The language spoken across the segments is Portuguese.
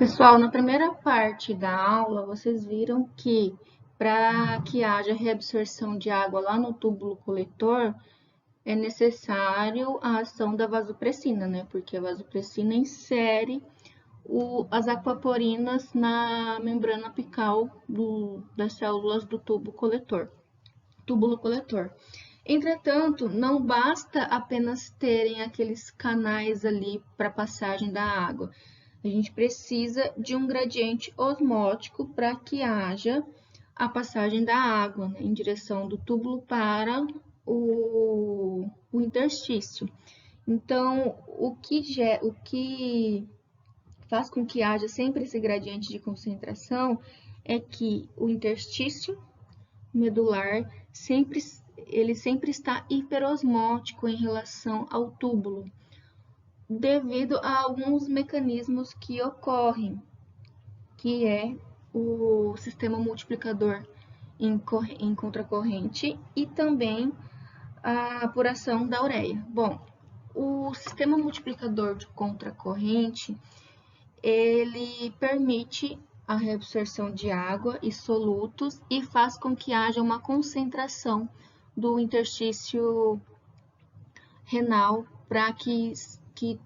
Pessoal, na primeira parte da aula, vocês viram que para que haja reabsorção de água lá no túbulo coletor, é necessário a ação da vasopressina, né? Porque a vasopressina insere as aquaporinas na membrana apical das células do túbulo coletor. Entretanto, não basta apenas terem aqueles canais ali para passagem da água. A gente precisa de um gradiente osmótico para que haja a passagem da água, né, em direção do túbulo para o interstício. Então, o que faz com que haja sempre esse gradiente de concentração é que o interstício medular ele sempre está hiperosmótico em relação ao túbulo, devido a alguns mecanismos que ocorrem, que é o sistema multiplicador em contracorrente e também a apuração da ureia. Bom, o sistema multiplicador de contracorrente, ele permite a reabsorção de água e solutos e faz com que haja uma concentração do interstício renal para que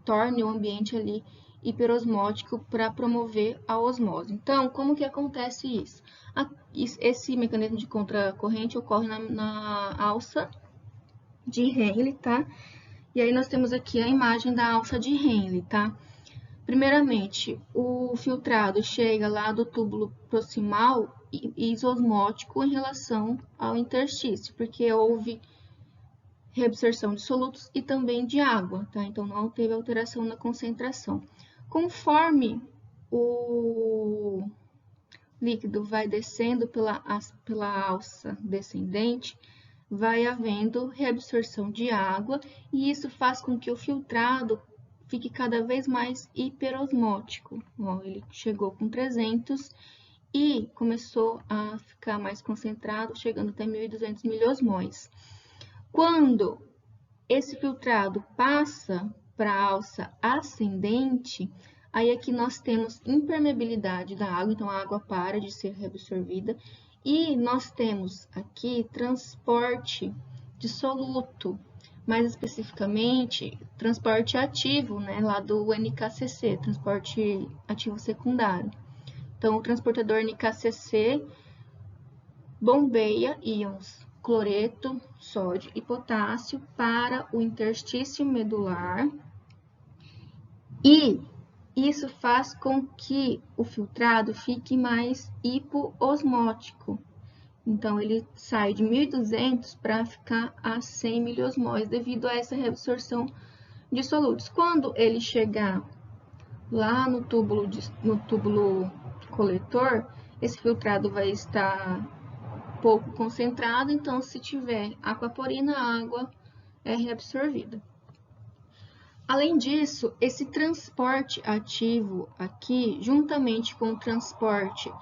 torne o ambiente ali hiperosmótico para promover a osmose. Então, como que acontece isso? Esse mecanismo de contracorrente ocorre na alça de Henle, tá? E aí nós temos aqui a imagem da alça de Henle, tá? Primeiramente, o filtrado chega lá do túbulo proximal isosmótico em relação ao interstício, porque houve reabsorção de solutos e também de água, tá? Então, não teve alteração na concentração. Conforme o líquido vai descendo pela alça descendente, vai havendo reabsorção de água e isso faz com que o filtrado fique cada vez mais hiperosmótico. Ó, ele chegou com 300 e começou a ficar mais concentrado, chegando até 1.200 miliosmóis. Quando esse filtrado passa para a alça ascendente, aí aqui nós temos impermeabilidade da água, então a água para de ser reabsorvida, e nós temos aqui transporte de soluto, mais especificamente transporte ativo, né, lá do NKCC, transporte ativo secundário. Então, o transportador NKCC bombeia íons cloreto, sódio e potássio para o interstício medular e isso faz com que o filtrado fique mais hipoosmótico. Então, ele sai de 1.200 para ficar a 100 miliosmóis devido a essa reabsorção de solutos. Quando ele chegar lá no túbulo coletor, esse filtrado vai estar pouco concentrado, então se tiver aquaporina, a água é reabsorvida. Além disso, esse transporte ativo aqui, juntamente com o transporte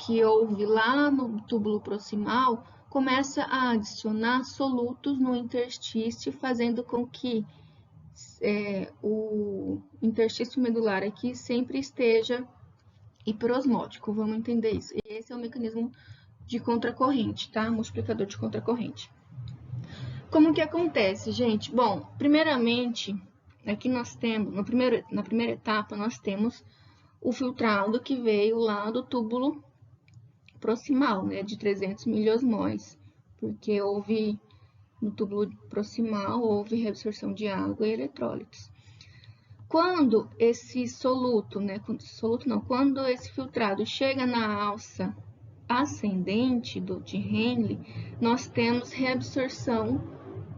que houve lá no túbulo proximal, começa a adicionar solutos no interstício, fazendo com que o interstício medular aqui sempre esteja hiperosmótico. Vamos entender isso. E esse é o mecanismo de contracorrente, tá? Multiplicador de contracorrente. Como que acontece, gente? Bom, primeiramente, aqui nós temos, na primeira etapa, nós temos o filtrado que veio lá do túbulo proximal, né, de 300 miliosmóis, porque no túbulo proximal, houve reabsorção de água e eletrólitos. Quando esse soluto, né, quando esse filtrado chega na alça ascendente de Henle, nós temos reabsorção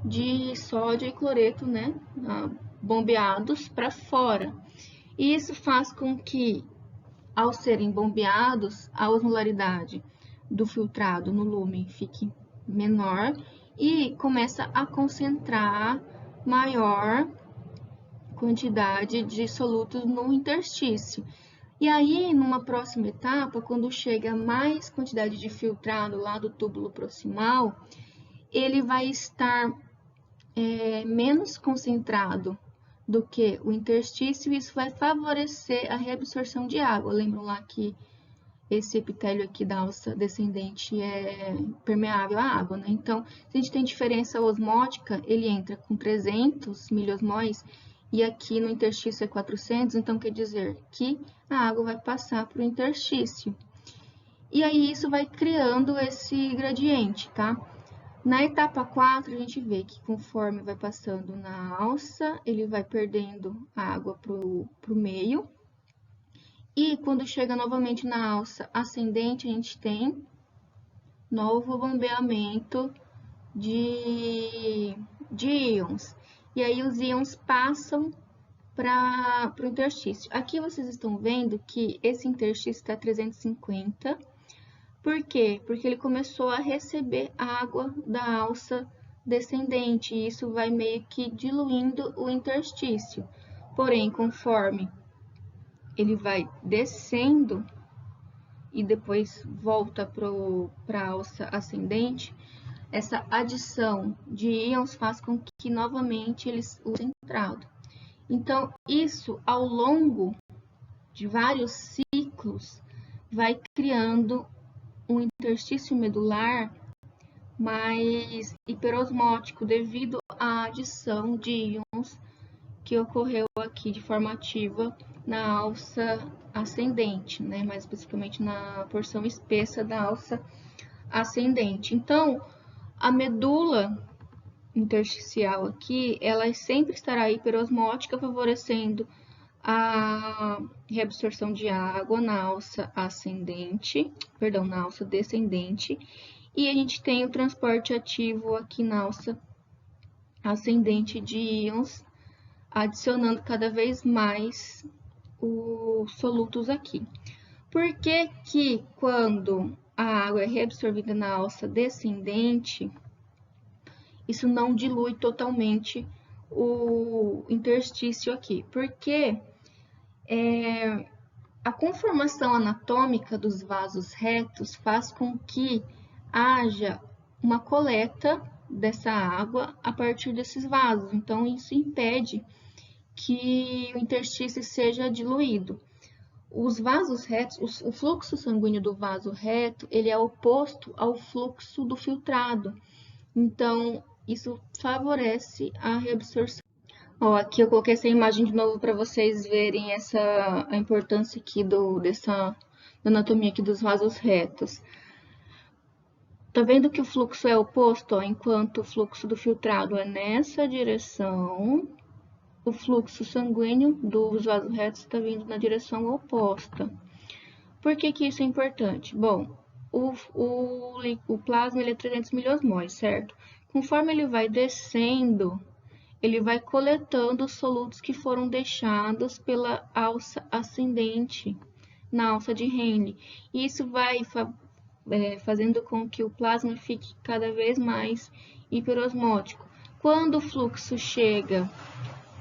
de sódio e cloreto, né, bombeados para fora. E isso faz com que, ao serem bombeados, a osmolaridade do filtrado no lumen fique menor e começa a concentrar maior quantidade de solutos no interstício. E aí, numa próxima etapa, quando chega mais quantidade de filtrado lá do túbulo proximal, ele vai estar menos concentrado do que o interstício, e isso vai favorecer a reabsorção de água. Lembram lá que esse epitélio aqui da alça descendente é permeável à água, né? Então, se a gente tem diferença osmótica, ele entra com 300 miliosmóis e aqui no interstício é 400, então quer dizer que a água vai passar para o interstício. E aí isso vai criando esse gradiente, tá? Na etapa 4, a gente vê que conforme vai passando na alça, ele vai perdendo a água para o meio. E quando chega novamente na alça ascendente, a gente tem novo bombeamento de íons. E aí os íons passam para o interstício. Aqui vocês estão vendo que esse interstício está 350. Por quê? Porque ele começou a receber água da alça descendente, e isso vai meio que diluindo o interstício. Porém, conforme ele vai descendo e depois volta para a alça ascendente, essa adição de íons faz com que novamente eles usem centrado. Então, isso ao longo de vários ciclos vai criando um interstício medular mais hiperosmótico devido à adição de íons que ocorreu aqui de forma ativa na alça ascendente, né? Mais especificamente na porção espessa da alça ascendente. Então, a medula intersticial aqui, ela sempre estará hiperosmótica, favorecendo a reabsorção de água na alça ascendente, perdão, na alça descendente, e a gente tem o transporte ativo aqui na alça ascendente de íons, adicionando cada vez mais os solutos aqui. Por que que quando a água é reabsorvida na alça descendente, isso não dilui totalmente o interstício aqui? Porque a conformação anatômica dos vasos retos faz com que haja uma coleta dessa água a partir desses vasos. Então, isso impede que o interstício seja diluído. Os vasos retos, o fluxo sanguíneo do vaso reto, ele é oposto ao fluxo do filtrado. Então, isso favorece a reabsorção. Ó, aqui eu coloquei essa imagem de novo para vocês verem a importância aqui da anatomia aqui dos vasos retos. Tá vendo que o fluxo é oposto, ó, enquanto o fluxo do filtrado é nessa direção, o fluxo sanguíneo dos vasos retos está vindo na direção oposta. Por que que isso é importante? Bom, o plasma ele é 300 miliosmóis, certo? Conforme ele vai descendo, ele vai coletando os solutos que foram deixados pela alça ascendente, na alça de Henle. E isso vai fazendo com que o plasma fique cada vez mais hiperosmótico. Quando o fluxo chega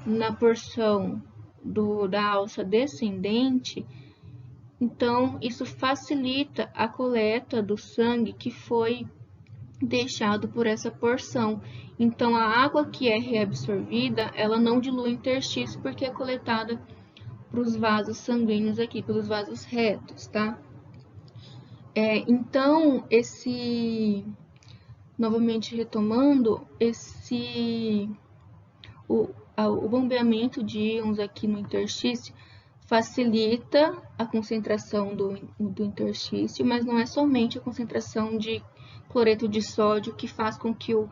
na porção da alça descendente, então isso facilita a coleta do sangue que foi deixado por essa porção. Então, a água que é reabsorvida, ela não dilui o interstício porque é coletada para os vasos sanguíneos aqui, pelos vasos retos, tá? Então, novamente retomando, o bombeamento de íons aqui no interstício facilita a concentração do interstício, mas não é somente a concentração de cloreto de sódio que faz com que o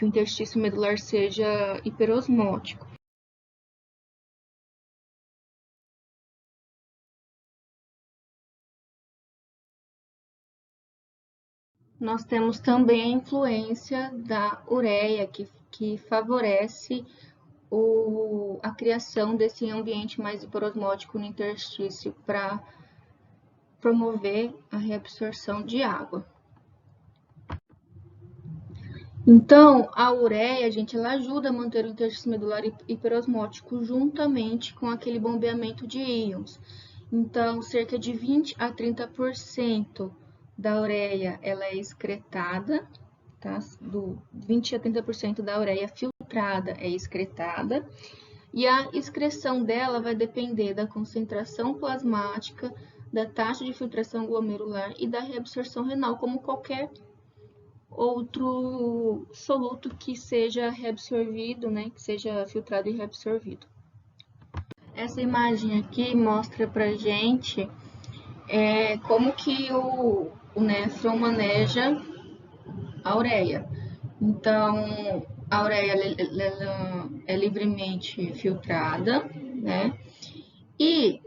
interstício medular seja hiperosmótico. Nós temos também a influência da ureia, que favorece a criação desse ambiente mais hiperosmótico no interstício para promover a reabsorção de água. Então, a ureia, gente, ela ajuda a manter o interstício medular hiperosmótico juntamente com aquele bombeamento de íons. Então, cerca de 20 a 30% da ureia ela é excretada, tá? 20 a 30% da ureia filtrada filtrada, é excretada, e a excreção dela vai depender da concentração plasmática, da taxa de filtração glomerular e da reabsorção renal, como qualquer outro soluto que seja reabsorvido, né, que seja filtrado e reabsorvido. Essa imagem aqui mostra pra gente como que o néfron maneja a ureia. Então, a ureia ela é livremente filtrada, né? E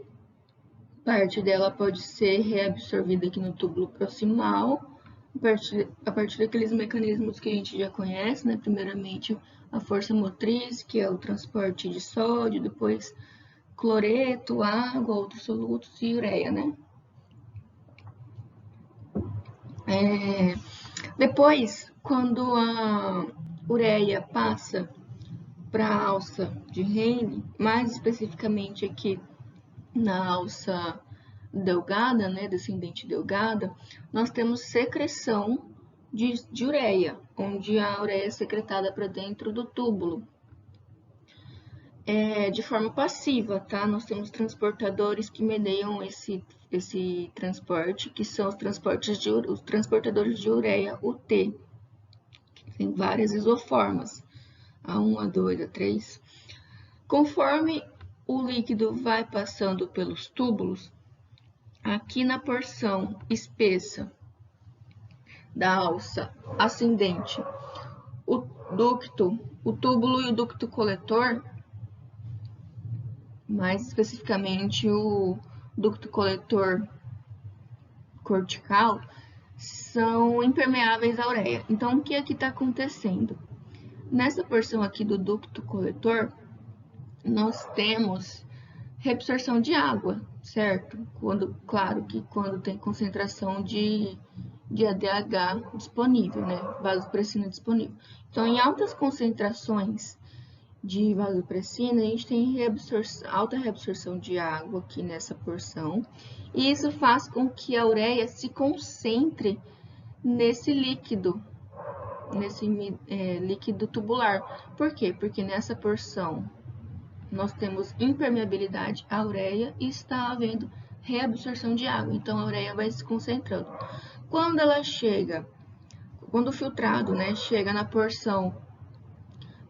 parte dela pode ser reabsorvida aqui no túbulo proximal, a partir daqueles mecanismos que a gente já conhece, né? Primeiramente, a força motriz, que é o transporte de sódio, depois cloreto, água, outros solutos e ureia, né? Depois, quando a ureia passa para a alça de Henle, mais especificamente aqui na alça delgada, né, descendente delgada, nós temos secreção de ureia, onde a ureia é secretada para dentro do túbulo. De forma passiva, tá? Nós temos transportadores que mediam esse transporte, que são os transportadores de ureia, UT. Tem várias isoformas, A1, A2, A3. Conforme o líquido vai passando pelos túbulos, aqui na porção espessa da alça ascendente, o túbulo e o ducto coletor, mais especificamente o ducto coletor cortical, são impermeáveis à ureia. Então, o que aqui está acontecendo? Nessa porção aqui do ducto coletor, nós temos reabsorção de água, certo? Claro que quando tem concentração de ADH disponível, né? Vasopressina disponível. Então, em altas concentrações de vasopressina, a gente tem alta reabsorção de água aqui nessa porção, e isso faz com que a ureia se concentre nesse líquido, líquido tubular. Por quê? Porque nessa porção nós temos impermeabilidade à ureia e está havendo reabsorção de água, então a ureia vai se concentrando. Quando o filtrado, né, chega na porção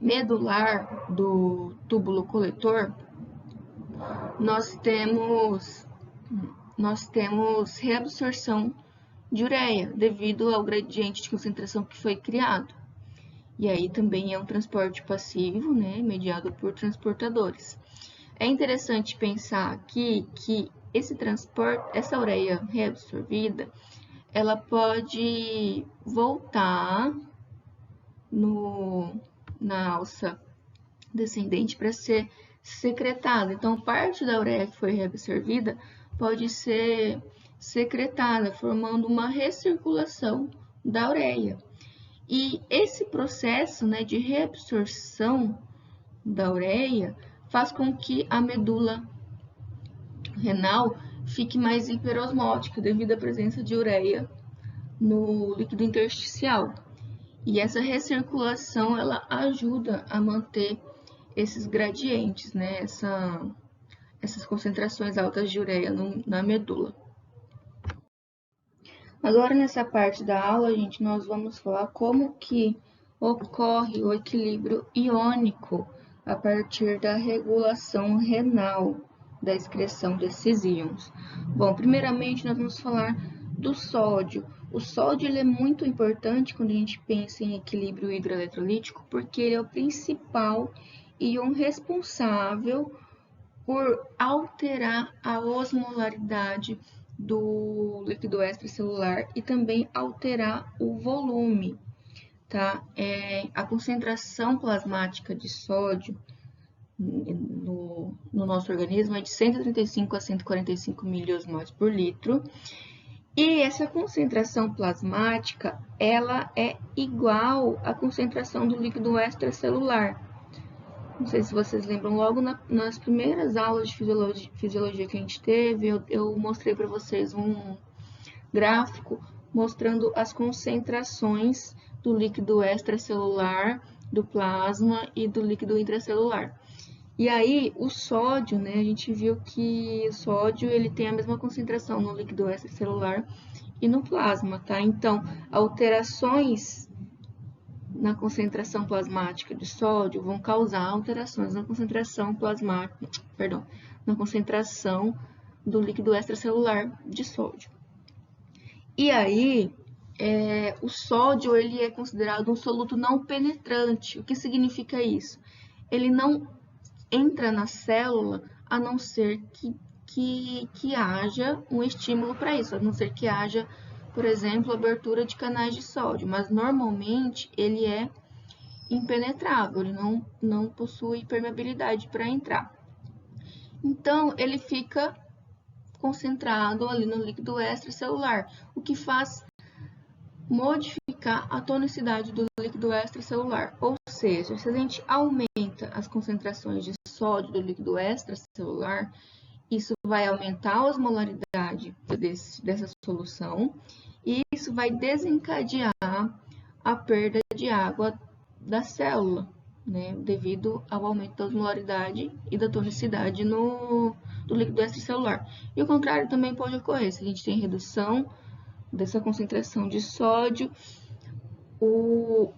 medular do túbulo coletor, nós temos reabsorção de ureia devido ao gradiente de concentração que foi criado. E aí também é um transporte passivo, né, mediado por transportadores. É interessante pensar aqui que essa ureia reabsorvida, ela pode voltar na alça descendente para ser secretada. Então, parte da ureia que foi reabsorvida pode ser secretada, formando uma recirculação da ureia. E esse processo, né, de reabsorção da ureia faz com que a medula renal fique mais hiperosmótica devido à presença de ureia no líquido intersticial. E essa recirculação, ela ajuda a manter esses gradientes, né, essas concentrações altas de ureia na medula. Agora, nessa parte da aula, gente, nós vamos falar como que ocorre o equilíbrio iônico a partir da regulação renal da excreção desses íons. Bom, primeiramente, nós vamos falar do sódio. O sódio ele é muito importante quando a gente pensa em equilíbrio hidroeletrolítico, porque ele é o principal íon responsável por alterar a osmolaridade do líquido extracelular e também alterar o volume, tá? A concentração plasmática de sódio no nosso organismo é de 135 a 145 miliosmols por litro. E essa concentração plasmática, ela é igual à concentração do líquido extracelular. Não sei se vocês lembram, logo nas primeiras aulas de fisiologia que a gente teve, eu mostrei para vocês um gráfico mostrando as concentrações do líquido extracelular do plasma e do líquido intracelular. E aí, o sódio, né, a gente viu que o sódio ele tem a mesma concentração no líquido extracelular e no plasma, tá? Então, alterações na concentração plasmática de sódio vão causar alterações na concentração plasmática, perdão, na concentração do líquido extracelular de sódio. E aí, o sódio ele é considerado um soluto não penetrante. O que significa isso? Ele não entra na célula a não ser que haja um estímulo para isso, a não ser que haja, por exemplo, abertura de canais de sódio, mas normalmente ele é impenetrável, ele não possui permeabilidade para entrar. Então, ele fica concentrado ali no líquido extracelular, o que faz modificar a tonicidade do líquido extracelular. Ou seja, se a gente aumenta as concentrações de sódio do líquido extracelular, isso vai aumentar a osmolaridade dessa solução e isso vai desencadear a perda de água da célula, né, devido ao aumento da osmolaridade e da tonicidade do líquido extracelular. E o contrário também pode ocorrer, se a gente tem redução dessa concentração de sódio,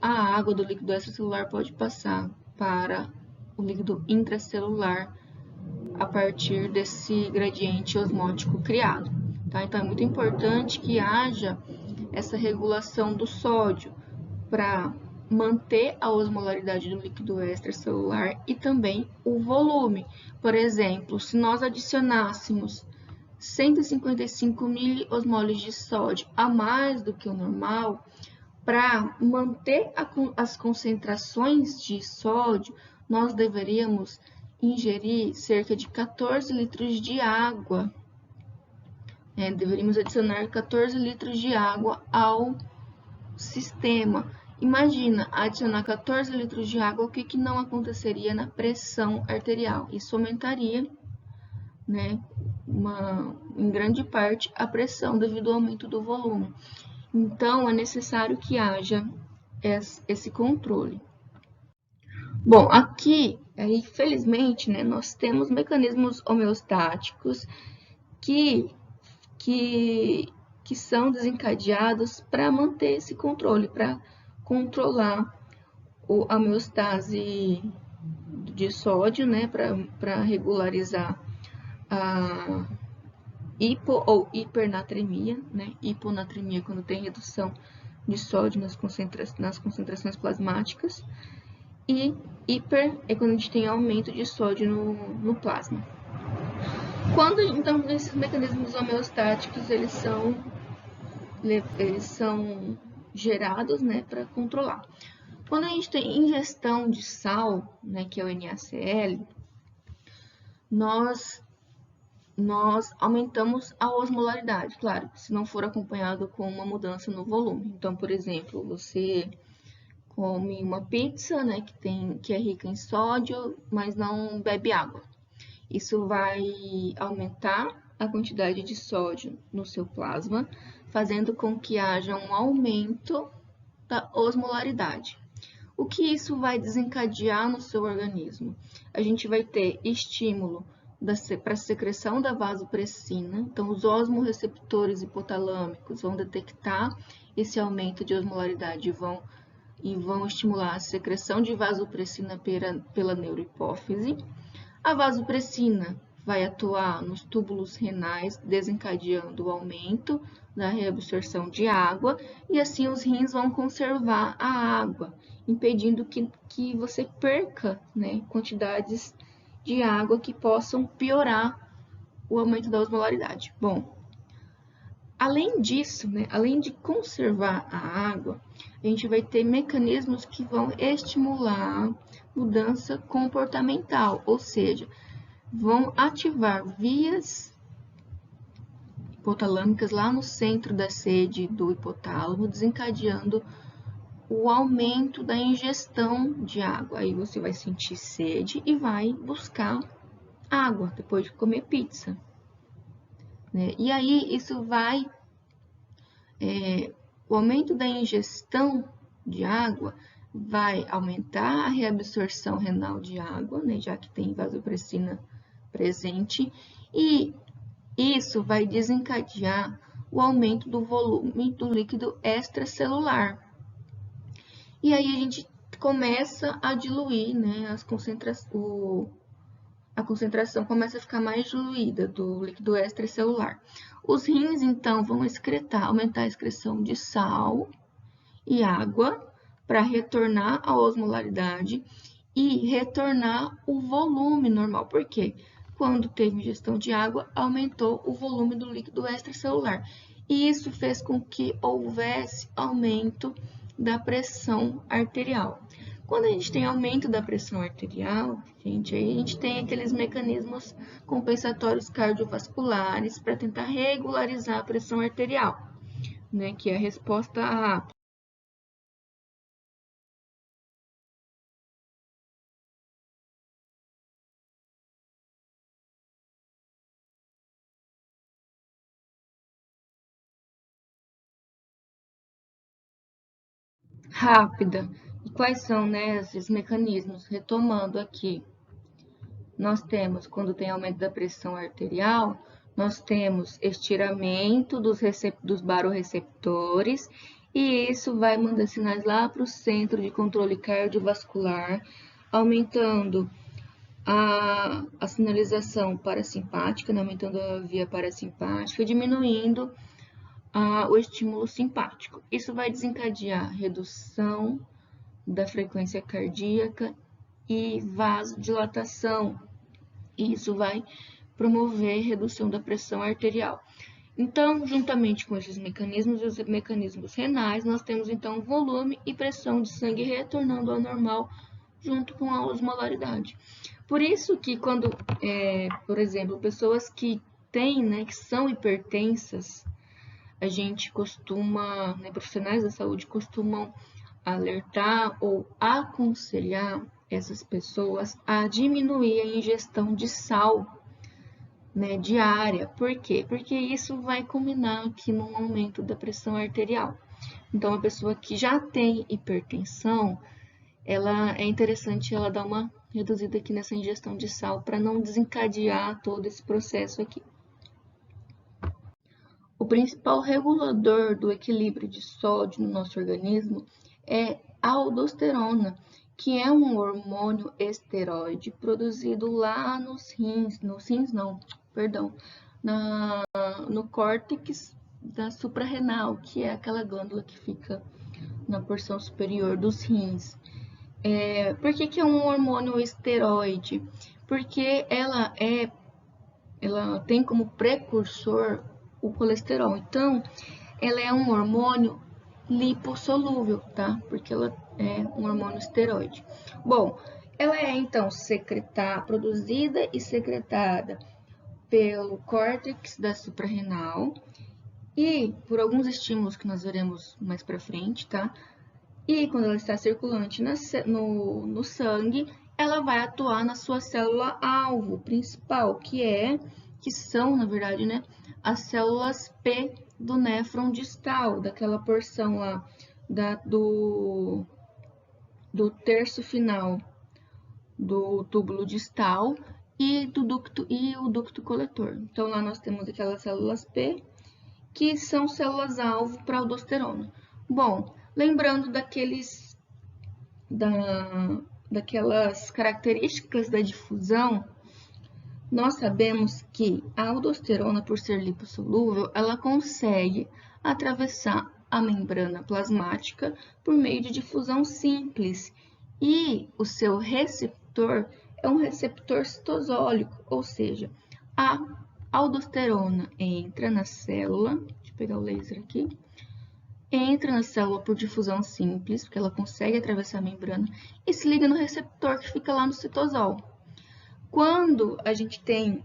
a água do líquido extracelular pode passar para o líquido intracelular a partir desse gradiente osmótico criado. Tá? Então, é muito importante que haja essa regulação do sódio para manter a osmolaridade do líquido extracelular e também o volume. Por exemplo, se nós adicionássemos 155 miliosmoles de sódio a mais do que o normal, para manter as concentrações de sódio, nós deveríamos ingerir cerca de 14 litros de água. Deveríamos adicionar 14 litros de água ao sistema. Imagina, adicionar 14 litros de água, o que não aconteceria na pressão arterial? Isso aumentaria, né, em grande parte, a pressão devido ao aumento do volume. Então, é necessário que haja esse controle. Bom, aqui, infelizmente, né, nós temos mecanismos homeostáticos que são desencadeados para manter esse controle, para controlar a homeostase de sódio, né, para regularizar a hipo ou hipernatremia, né? Hiponatremia quando tem redução de sódio nas concentrações plasmáticas e hiper é quando a gente tem aumento de sódio no plasma. Então, esses mecanismos homeostáticos eles são gerados, né, para controlar. Quando a gente tem ingestão de sal, né, que é o NaCl, nós aumentamos a osmolaridade, claro, se não for acompanhado com uma mudança no volume. Então, por exemplo, você come uma pizza, né, que é rica em sódio, mas não bebe água. Isso vai aumentar a quantidade de sódio no seu plasma, fazendo com que haja um aumento da osmolaridade. O que isso vai desencadear no seu organismo? A gente vai ter estímulo para a secreção da vasopressina, então os osmorreceptores hipotalâmicos vão detectar esse aumento de osmolaridade e vão estimular a secreção de vasopressina pela neurohipófise. A vasopressina vai atuar nos túbulos renais, desencadeando o aumento da reabsorção de água, e assim os rins vão conservar a água, impedindo que você perca, né, quantidades de água que possam piorar o aumento da osmolaridade. Bom, além disso, né, além de conservar a água, a gente vai ter mecanismos que vão estimular mudança comportamental, ou seja, vão ativar vias hipotalâmicas lá no centro da sede do hipotálamo, desencadeando o aumento da ingestão de água. Aí você vai sentir sede e vai buscar água depois de comer pizza, né? E aí isso o aumento da ingestão de água vai aumentar a reabsorção renal de água, né, já que tem vasopressina presente, e isso vai desencadear o aumento do volume do líquido extracelular. E aí a gente começa a diluir, né, a concentração começa a ficar mais diluída do líquido extracelular. Os rins, então, vão aumentar a excreção de sal e água para retornar a osmolaridade e retornar o volume normal. Por quê? Quando teve ingestão de água, aumentou o volume do líquido extracelular. E isso fez com que houvesse aumento da pressão arterial. Quando a gente tem aumento da pressão arterial, gente, aí a gente tem aqueles mecanismos compensatórios cardiovasculares para tentar regularizar a pressão arterial, né, que é a resposta rápida. E quais são, né, esses mecanismos? Retomando aqui, nós temos, quando tem aumento da pressão arterial, nós temos estiramento dos barorreceptores, e isso vai mandar sinais lá para o centro de controle cardiovascular, aumentando a sinalização parasimpática, né, aumentando a via parasimpática, diminuindo o estímulo simpático. Isso vai desencadear redução da frequência cardíaca e vasodilatação. E isso vai promover redução da pressão arterial. Então, juntamente com esses mecanismos e os mecanismos renais, nós temos então volume e pressão de sangue retornando ao normal junto com a osmolaridade. Por isso que quando, por exemplo, pessoas que têm, né, que são hipertensas, a gente costuma, né, profissionais da saúde costumam alertar ou aconselhar essas pessoas a diminuir a ingestão de sal, né, diária. Por quê? Porque isso vai culminar aqui num aumento da pressão arterial. Então, a pessoa que já tem hipertensão, ela é interessante ela dar uma reduzida aqui nessa ingestão de sal para não desencadear todo esse processo aqui. O principal regulador do equilíbrio de sódio no nosso organismo é a aldosterona, que é um hormônio esteroide produzido lá no córtex da suprarrenal, que é aquela glândula que fica na porção superior dos rins. Por que é um hormônio esteroide? Porque ela tem como precursor o colesterol. Então, ela é um hormônio lipossolúvel, tá? Porque ela é um hormônio esteroide. Bom, ela é então produzida e secretada pelo córtex da suprarrenal e por alguns estímulos que nós veremos mais para frente, tá? E quando ela está circulante no sangue, ela vai atuar na sua célula-alvo principal, que são, na verdade, né, as células P do néfron distal, daquela porção lá do terço final do túbulo distal e o ducto coletor. Então, lá nós temos aquelas células P, que são células-alvo para aldosterona. Bom, lembrando daquelas características da difusão, nós sabemos que a aldosterona, por ser lipossolúvel, ela consegue atravessar a membrana plasmática por meio de difusão simples e o seu receptor é um receptor citosólico, ou seja, a aldosterona entra na célula, deixa eu pegar o laser aqui, entra na célula por difusão simples, porque ela consegue atravessar a membrana, e se liga no receptor que fica lá no citosol. Quando a gente tem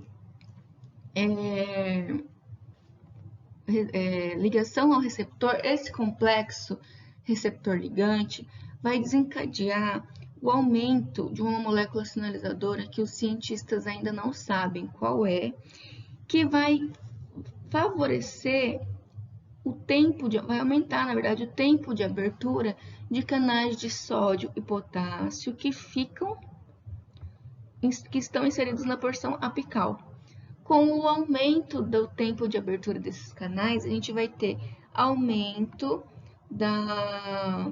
ligação ao receptor, esse complexo receptor-ligante vai desencadear o aumento de uma molécula sinalizadora que os cientistas ainda não sabem qual é, que vai favorecer vai aumentar, na verdade, o tempo de abertura de canais de sódio e potássio que estão inseridos na porção apical. Com o aumento do tempo de abertura desses canais, a gente vai ter aumento da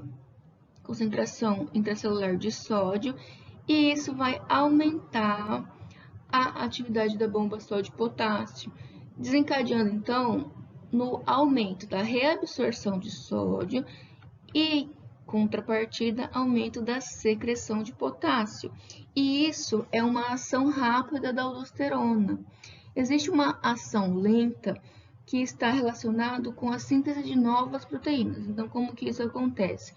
concentração intracelular de sódio e isso vai aumentar a atividade da bomba sódio-potássio, desencadeando então no aumento da reabsorção de sódio e, contrapartida, aumento da secreção de potássio. E isso é uma ação rápida da aldosterona. Existe uma ação lenta que está relacionado com a síntese de novas proteínas. Então, como que isso acontece?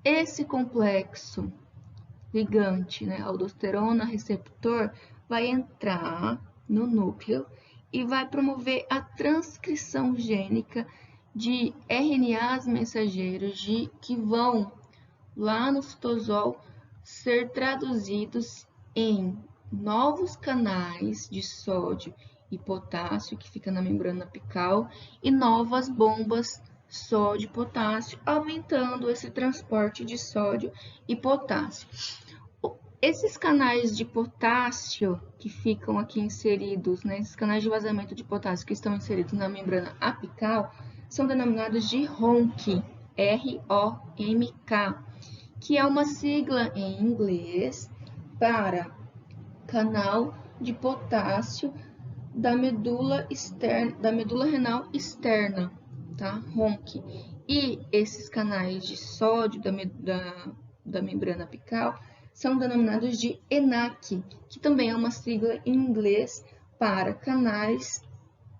Esse complexo ligante, né, aldosterona receptor, vai entrar no núcleo e vai promover a transcrição gênica de RNAs mensageiros que vão lá no citosol ser traduzidos em novos canais de sódio e potássio que fica na membrana apical e novas bombas sódio e potássio, aumentando esse transporte de sódio e potássio. Esses canais de potássio que ficam aqui inseridos, né, esses canais de vazamento de potássio que estão inseridos na membrana apical, são denominados de ROMK, R-O-M-K, que é uma sigla em inglês para canal de potássio da medula renal externa, tá? ROMK. E esses canais de sódio da membrana apical são denominados de ENaC, que também é uma sigla em inglês para canais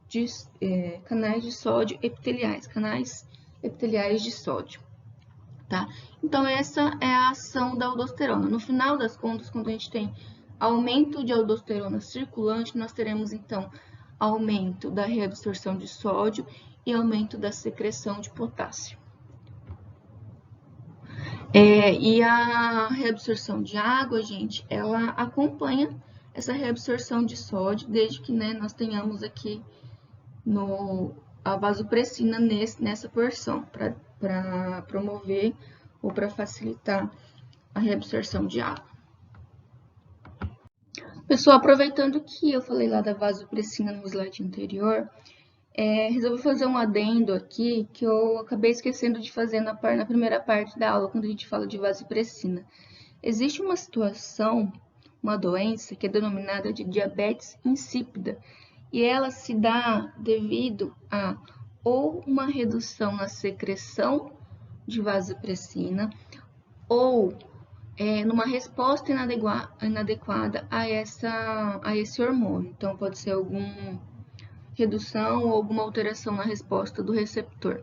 de sódio epiteliais, canais epiteliais de sódio, tá? Então, essa é a ação da aldosterona. No final das contas, quando a gente tem aumento de aldosterona circulante, nós teremos, então, aumento da reabsorção de sódio e aumento da secreção de potássio. E a reabsorção de água, gente, ela acompanha essa reabsorção de sódio, desde que, né, nós tenhamos aqui a vasopressina nessa porção, para promover ou para facilitar a reabsorção de água. Pessoal, aproveitando que eu falei lá da vasopressina no slide anterior, resolvi fazer um adendo aqui que eu acabei esquecendo de fazer na primeira parte da aula, quando a gente fala de vasopressina. Existe uma situação, uma doença, que é denominada de diabetes insípida, e ela se dá devido a ou uma redução na secreção de vasopressina, ou numa resposta inadequada a esse hormônio. Então, pode ser alguma redução ou alguma alteração na resposta do receptor.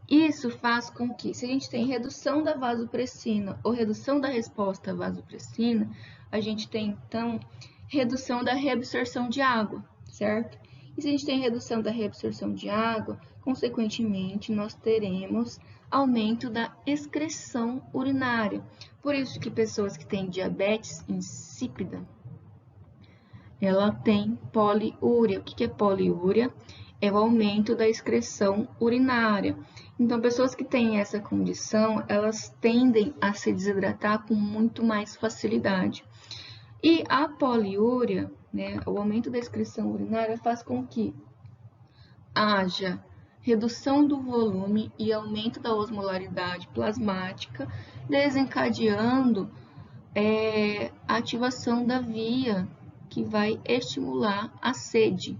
Isso faz com que, se a gente tem redução da vasopressina ou redução da resposta à vasopressina, a gente tem, então, redução da reabsorção de água, certo? E se a gente tem redução da reabsorção de água, consequentemente, nós teremos aumento da excreção urinária. Por isso que pessoas que têm diabetes insípida, ela tem poliúria. O que é poliúria? É o aumento da excreção urinária. Então, pessoas que têm essa condição, elas tendem a se desidratar com muito mais facilidade. E a poliúria, né, o aumento da excreção urinária faz com que haja redução do volume e aumento da osmolaridade plasmática, desencadeando a ativação da via que vai estimular a sede.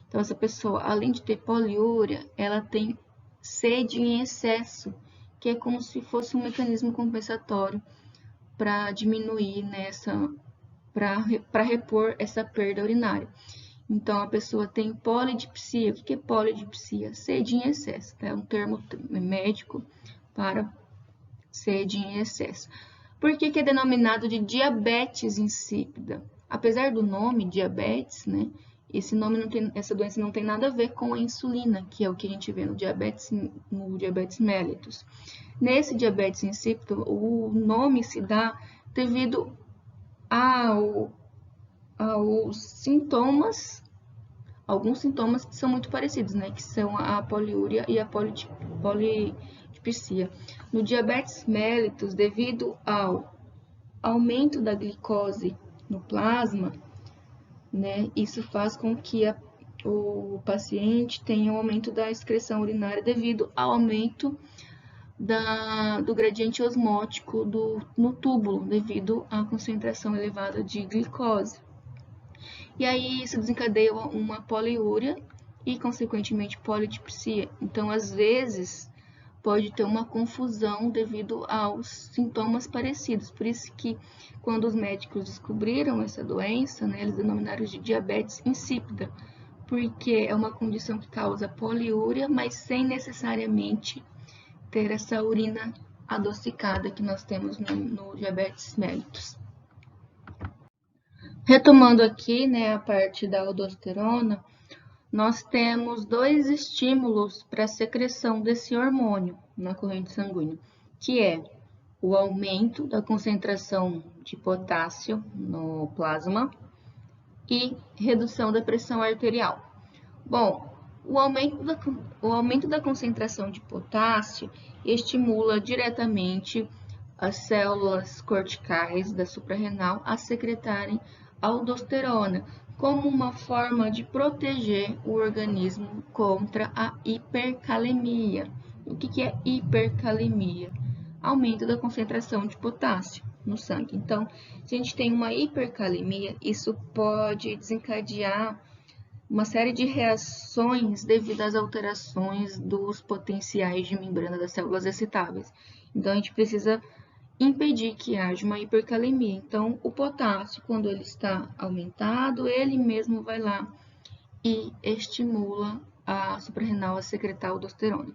Então, essa pessoa, além de ter poliúria, ela tem sede em excesso, que é como se fosse um mecanismo compensatório para diminuir para repor essa perda urinária. Então, a pessoa tem polidipsia. O que é polidipsia? Sede em excesso. É um termo médico para sede em excesso. Por que é denominado de diabetes insípida? Apesar do nome diabetes, né? Essa doença não tem nada a ver com a insulina, que é o que a gente vê no diabetes mellitus. Nesse diabetes insípido, o nome se dá devido aos sintomas, alguns sintomas que são muito parecidos, né? Que são a poliúria e a polidipsia. polidipsia. No diabetes mellitus, devido ao aumento da glicose no plasma, né, isso faz com que o paciente tenha um aumento da excreção urinária devido ao aumento do gradiente osmótico no túbulo, devido à concentração elevada de glicose. E aí isso desencadeia uma poliúria e, consequentemente, polidipsia. Então, às vezes, pode ter uma confusão devido aos sintomas parecidos. Por isso que, quando os médicos descobriram essa doença, né, eles denominaram de diabetes insípida, porque é uma condição que causa poliúria, mas sem necessariamente ter essa urina adocicada que nós temos no diabetes mellitus. Retomando aqui, né, a parte da aldosterona, nós temos dois estímulos para a secreção desse hormônio na corrente sanguínea, que é o aumento da concentração de potássio no plasma e redução da pressão arterial. Bom, o aumento da concentração de potássio estimula diretamente as células corticais da suprarrenal a secretarem aldosterona, como uma forma de proteger o organismo contra a hipercalemia. O que é hipercalemia? Aumento da concentração de potássio no sangue. Então, se a gente tem uma hipercalemia, isso pode desencadear uma série de reações devido às alterações dos potenciais de membrana das células excitáveis. Então, a gente precisa impedir que haja uma hipercalemia. Então, o potássio, quando ele está aumentado, ele mesmo vai lá e estimula a suprarrenal a secretar aldosterona.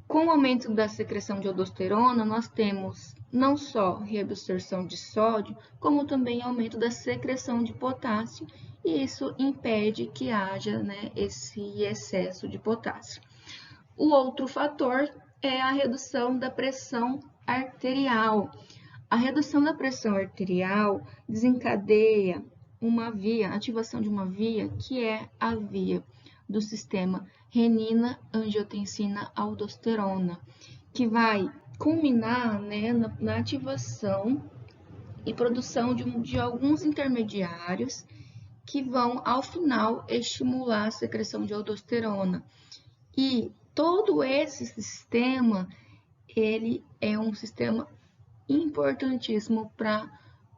Com o aumento da secreção de aldosterona, nós temos não só reabsorção de sódio, como também aumento da secreção de potássio, e isso impede que haja, né, esse excesso de potássio. O outro fator é a redução da pressão arterial. A redução da pressão arterial desencadeia ativação de uma via que é a via do sistema renina-angiotensina-aldosterona, que vai culminar, né, na ativação e produção de alguns intermediários que vão, ao final, estimular a secreção de aldosterona. E todo esse sistema, ele é um sistema importantíssimo para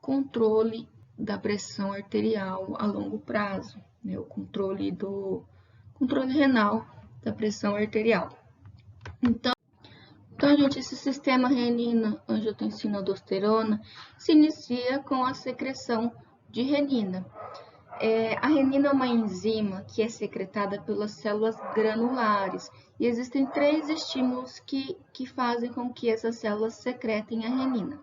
controle da pressão arterial a longo prazo, né? O controle renal da pressão arterial. Então, gente, esse sistema renina-angiotensina-aldosterona se inicia com a secreção de renina. A renina é uma enzima que é secretada pelas células granulares e existem 3 estímulos que fazem com que essas células secretem a renina.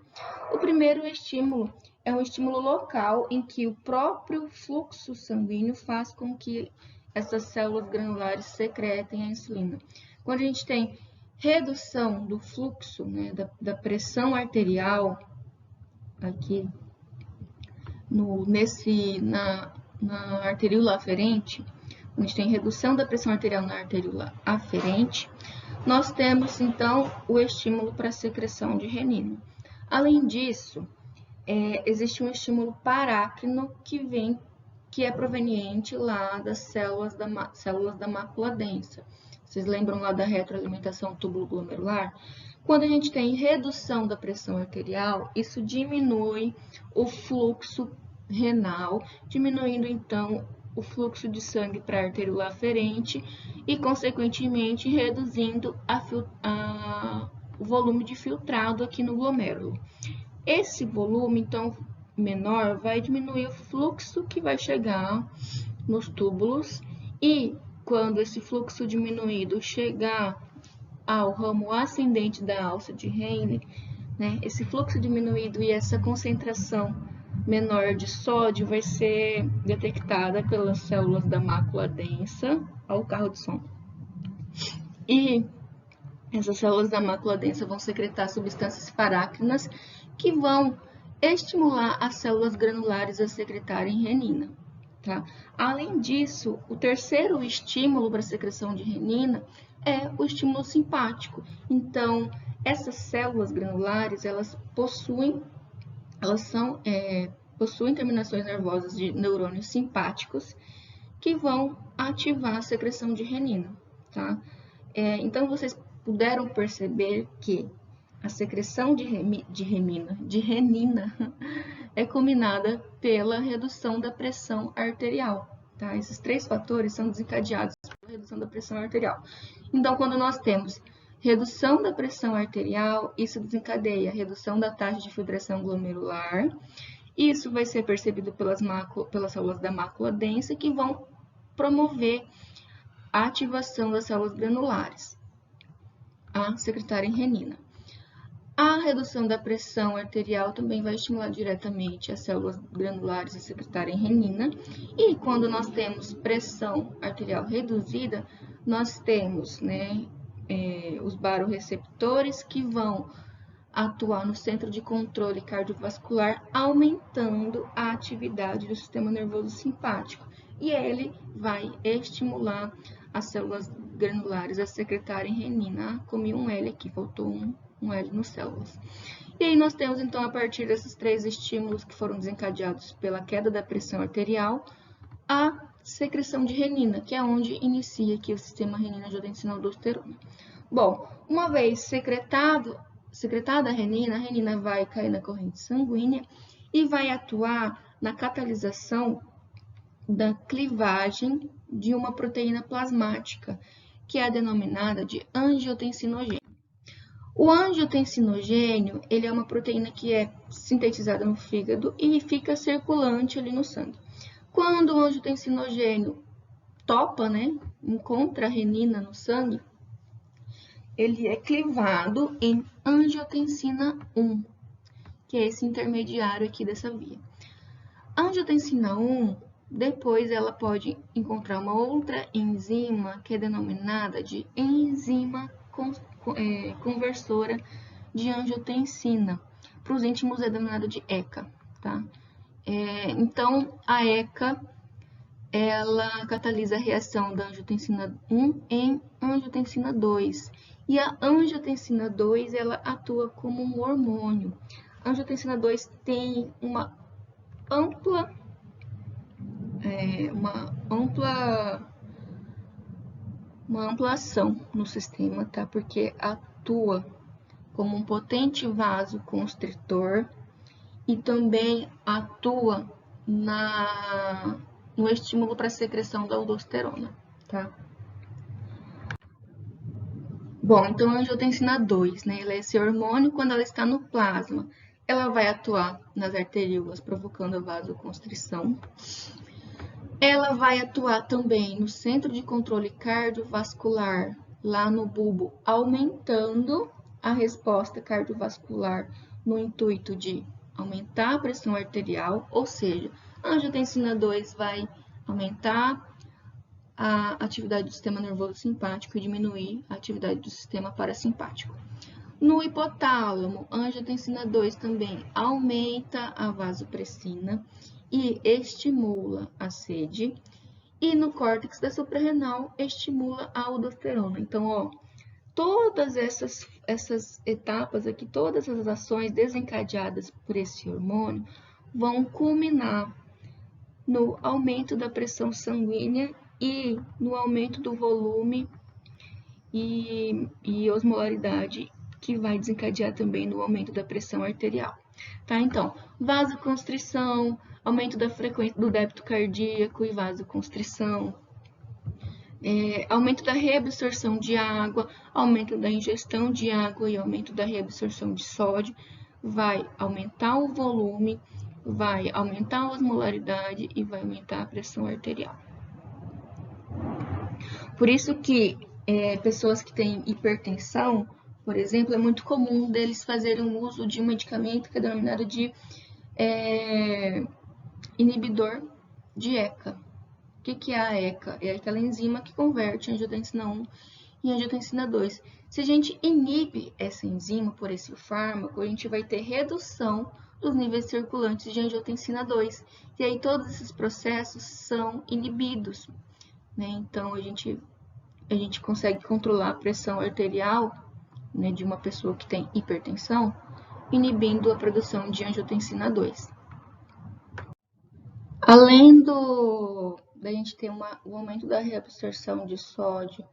O primeiro estímulo é um estímulo local em que o próprio fluxo sanguíneo faz com que essas células granulares secretem a insulina. Quando a gente tem redução do fluxo, né, da pressão arterial, aqui na arteríola aferente, quando a gente tem redução da pressão arterial na arteríola aferente, nós temos, então, o estímulo para a secreção de renina. Além disso, existe um estímulo parácrino que é proveniente lá das células da mácula densa. Vocês lembram lá da retroalimentação túbulo-glomerular? Quando a gente tem redução da pressão arterial, isso diminui o fluxo renal, diminuindo então o fluxo de sangue para a arteríola aferente e, consequentemente, reduzindo o volume de filtrado aqui no glomérulo. Esse volume, então, menor, vai diminuir o fluxo que vai chegar nos túbulos e, quando esse fluxo diminuído chegar ao ramo ascendente da alça de Henle, né, esse fluxo diminuído e essa concentração menor de sódio vai ser detectada pelas células da mácula densa, ao carro de som. E essas células da mácula densa vão secretar substâncias parácrinas que vão estimular as células granulares a secretarem renina. tá? Além disso, o terceiro estímulo para a secreção de renina é o estímulo simpático. Então, essas células granulares, elas possuem terminações nervosas de neurônios simpáticos que vão ativar a secreção de renina, tá? Então, vocês puderam perceber que a secreção de renina é combinada pela redução da pressão arterial, tá? Esses três fatores são desencadeados pela redução da pressão arterial. Então, quando nós temos redução da pressão arterial, isso desencadeia a redução da taxa de filtração glomerular. Isso vai ser percebido pelas células da mácula densa, que vão promover a ativação das células granulares a secretarem renina. A redução da pressão arterial também vai estimular diretamente as células granulares a secretarem renina. E quando nós temos pressão arterial reduzida, nós temos, os barorreceptores que vão atuar no centro de controle cardiovascular, aumentando a atividade do sistema nervoso simpático. E ele vai estimular as células granulares a secretarem renina. Comi um L aqui, faltou um L nas células. E aí nós temos, então, a partir desses três estímulos que foram desencadeados pela queda da pressão arterial, a secreção de renina, que é onde inicia aqui o sistema renina-angiotensina-aldosterona. Bom, uma vez secretada a renina vai cair na corrente sanguínea e vai atuar na catalisação da clivagem de uma proteína plasmática, que é a denominada de angiotensinogênio. O angiotensinogênio, ele é uma proteína que é sintetizada no fígado e fica circulante ali no sangue. Quando o angiotensinogênio topa, encontra a renina no sangue, ele é clivado em angiotensina 1, que é esse intermediário aqui dessa via. A angiotensina 1, depois ela pode encontrar uma outra enzima que é denominada de enzima conversora de angiotensina. Para os íntimos é denominada de ECA, tá? Então, a ECA, ela catalisa a reação da angiotensina 1 em angiotensina 2. E a angiotensina 2, ela atua como um hormônio. A angiotensina 2 tem uma ampla ação no sistema, tá? Porque atua como um potente vasoconstritor e também atua no estímulo para a secreção da aldosterona, tá? Bom, então a angiotensina 2, ela é esse hormônio. Quando ela está no plasma, ela vai atuar nas arteríolas, provocando a vasoconstrição. Ela vai atuar também no centro de controle cardiovascular, lá no bulbo, aumentando a resposta cardiovascular no intuito de aumentar a pressão arterial, ou seja, a angiotensina 2 vai aumentar a atividade do sistema nervoso simpático e diminuir a atividade do sistema parasimpático. No hipotálamo, a angiotensina 2 também aumenta a vasopressina e estimula a sede. E no córtex da suprarrenal, estimula a aldosterona. Então, todas essas etapas aqui, todas as ações desencadeadas por esse hormônio vão culminar no aumento da pressão sanguínea e no aumento do volume e osmolaridade, que vai desencadear também no aumento da pressão arterial. Tá? Então, vasoconstrição, aumento da frequência do débito cardíaco e vasoconstrição, aumento da reabsorção de água, aumento da ingestão de água e aumento da reabsorção de sódio, vai aumentar o volume, vai aumentar a osmolaridade e vai aumentar a pressão arterial. Por isso que pessoas que têm hipertensão, por exemplo, é muito comum deles fazerem o uso de um medicamento que é denominado de inibidor de ECA. O que é a ECA? É aquela enzima que converte a angiotensina 1 em angiotensina 2. Se a gente inibe essa enzima por esse fármaco, a gente vai ter redução os níveis circulantes de angiotensina 2. E aí todos esses processos são inibidos, né? Então, a gente consegue controlar a pressão arterial, né, de uma pessoa que tem hipertensão, inibindo a produção de angiotensina 2. Além da gente ter o aumento da reabsorção de sódio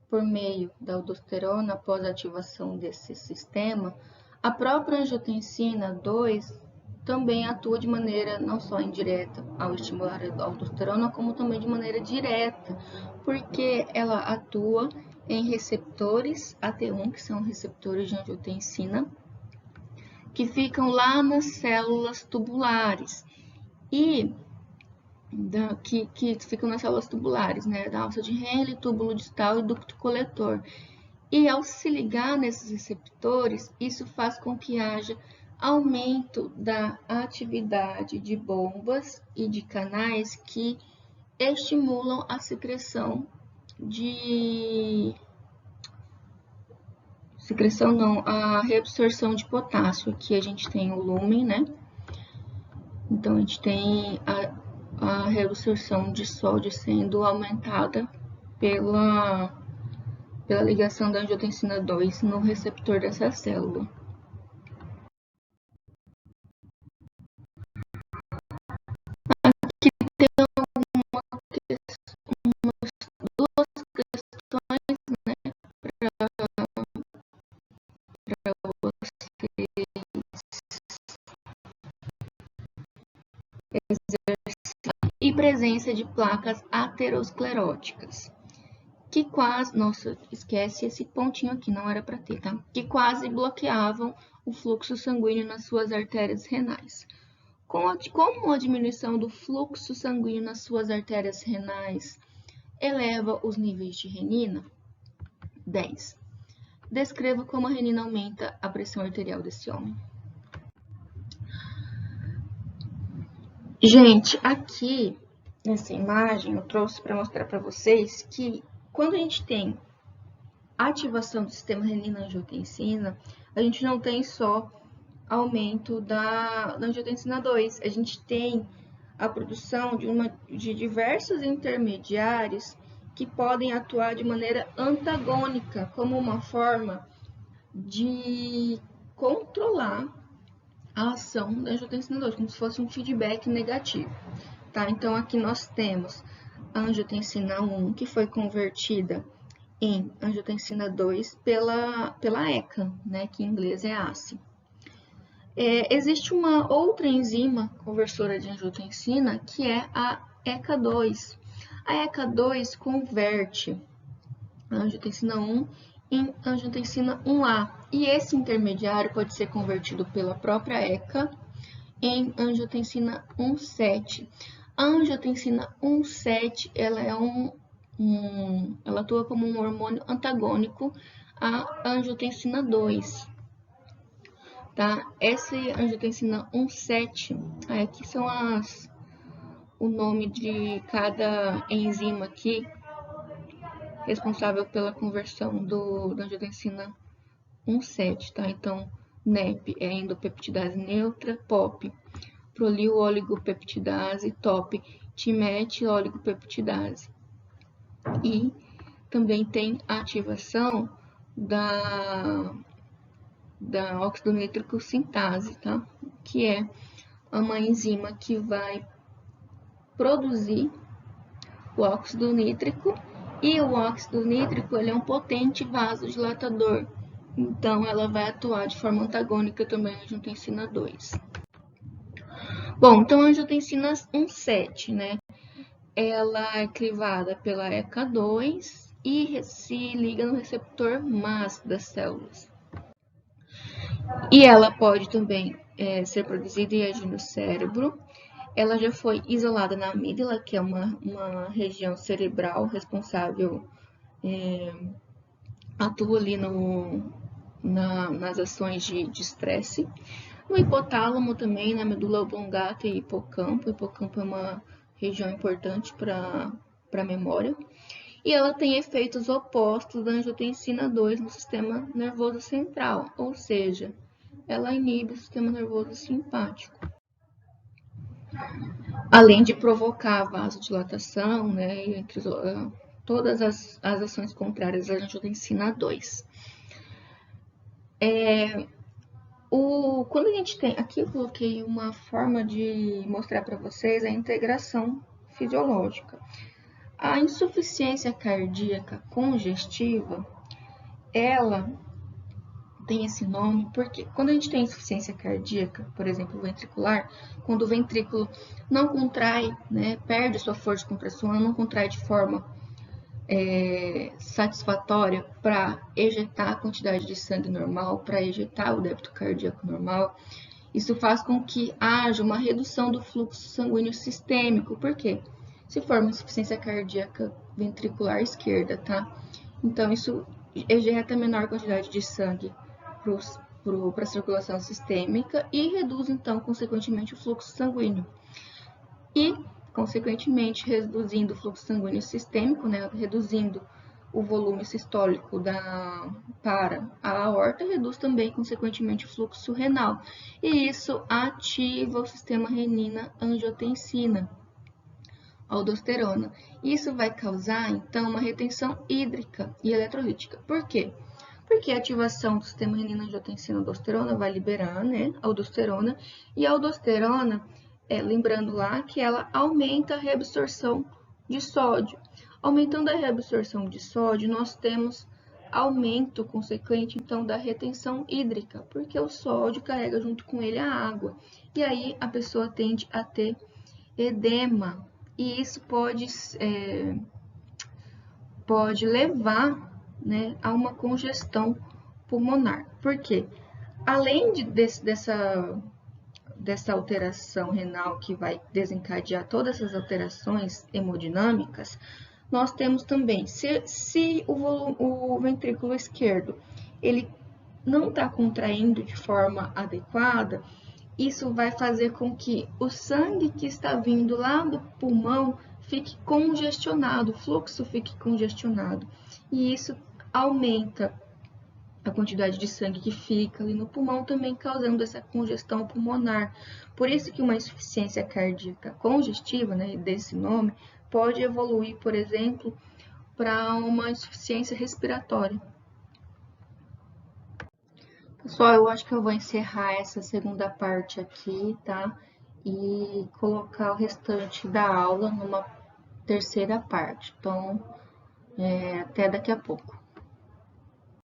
por meio da aldosterona após a ativação desse sistema, a própria angiotensina 2 também atua de maneira não só indireta ao estimular a aldosterona, como também de maneira direta, porque ela atua em receptores AT1, que são receptores de angiotensina, que ficam lá nas células tubulares e que ficam nas células tubulares, né, da alça de Henle, túbulo distal e ducto coletor. E ao se ligar nesses receptores, isso faz com que haja aumento da atividade de bombas e de canais que estimulam a secreção a reabsorção de potássio. Aqui a gente tem o lúmen, né? Então a gente tem a reabsorção de sódio sendo aumentada pela ligação da angiotensina 2 no receptor dessa célula. Aqui tem umas duas questões, né, para vocês exercitarem. E presença de placas ateroscleróticas, que quase, nossa, esquece esse pontinho aqui, não era para ter, tá? Que quase bloqueavam o fluxo sanguíneo nas suas artérias renais. Como a diminuição do fluxo sanguíneo nas suas artérias renais eleva os níveis de renina? 10. Descreva como a renina aumenta a pressão arterial desse homem. Gente, aqui nessa imagem eu trouxe para mostrar para vocês que quando a gente tem ativação do sistema renina-angiotensina, a gente não tem só aumento da angiotensina 2, a gente tem a produção de diversos intermediários que podem atuar de maneira antagônica, como uma forma de controlar a ação da angiotensina 2, como se fosse um feedback negativo. Tá? Então, aqui nós temos a angiotensina 1, que foi convertida em angiotensina 2 pela ECA, né, que em inglês é ACE. Existe uma outra enzima conversora de angiotensina, que é a ECA2. A ECA2 converte a angiotensina 1 em angiotensina 1A. E esse intermediário pode ser convertido pela própria ECA em angiotensina 1,7. A angiotensina 1,7, ela atua como um hormônio antagônico à angiotensina 2. Tá? Essa angiotensina 1,7, aqui são o nome de cada enzima aqui, responsável pela conversão da angiotensina 1,7, tá? Então, NEP é endopeptidase neutra, POP, prolil-oligopeptidase, TOP, timet-oligopeptidase. E também tem a ativação da óxido nítrico sintase, tá? Que é uma enzima que vai produzir o óxido nítrico, e o óxido nítrico ele é um potente vasodilatador, então ela vai atuar de forma antagônica também à angiotensina 2. Bom, então a angiotensina 1,7, né? Ela é crivada pela ECA2 e se liga no receptor MAS das células. E ela pode também ser produzida e agir no cérebro. Ela já foi isolada na amígdala, que é uma região cerebral responsável, atua ali nas ações de estresse. No hipotálamo também, na medula oblongata e hipocampo. O hipocampo é uma região importante para a memória. E ela tem efeitos opostos da angiotensina 2 no sistema nervoso central, ou seja, ela inibe o sistema nervoso simpático. Além de provocar vasodilatação, né, entre todas as ações contrárias à angiotensina 2. Quando a gente tem, aqui eu coloquei uma forma de mostrar para vocês a integração fisiológica. A insuficiência cardíaca congestiva, ela tem esse nome porque quando a gente tem insuficiência cardíaca, por exemplo, ventricular, quando o ventrículo não contrai, né, perde sua força de contração, não contrai de forma satisfatória para ejetar a quantidade de sangue normal, para ejetar o débito cardíaco normal, isso faz com que haja uma redução do fluxo sanguíneo sistêmico. Por quê? Se for uma insuficiência cardíaca ventricular esquerda, tá? Então, isso ejeta a menor quantidade de sangue para a circulação sistêmica e reduz, então, consequentemente, o fluxo sanguíneo. E, consequentemente, reduzindo o fluxo sanguíneo sistêmico, né, reduzindo o volume sistólico para a aorta, reduz também, consequentemente, o fluxo renal. E isso ativa o sistema renina-angiotensina, aldosterona. Isso vai causar, então, uma retenção hídrica e eletrolítica. Por quê? Porque a ativação do sistema renina-angiotensina-aldosterona vai liberar, né, aldosterona, e a aldosterona, lembrando lá que ela aumenta a reabsorção de sódio. Aumentando a reabsorção de sódio, nós temos aumento consequente, então, da retenção hídrica, porque o sódio carrega junto com ele a água. E aí a pessoa tende a ter edema, e isso pode levar, né, a uma congestão pulmonar. Por quê? Além dessa alteração renal que vai desencadear todas essas alterações hemodinâmicas, nós temos também, se o ventrículo esquerdo ele não está contraindo de forma adequada, isso vai fazer com que o sangue que está vindo lá do pulmão fique congestionado, o fluxo fique congestionado. E isso aumenta a quantidade de sangue que fica ali no pulmão, também causando essa congestão pulmonar. Por isso que uma insuficiência cardíaca congestiva, né, desse nome, pode evoluir, por exemplo, para uma insuficiência respiratória. Pessoal, eu acho que eu vou encerrar essa segunda parte aqui, tá? E colocar o restante da aula numa terceira parte. Então, até daqui a pouco.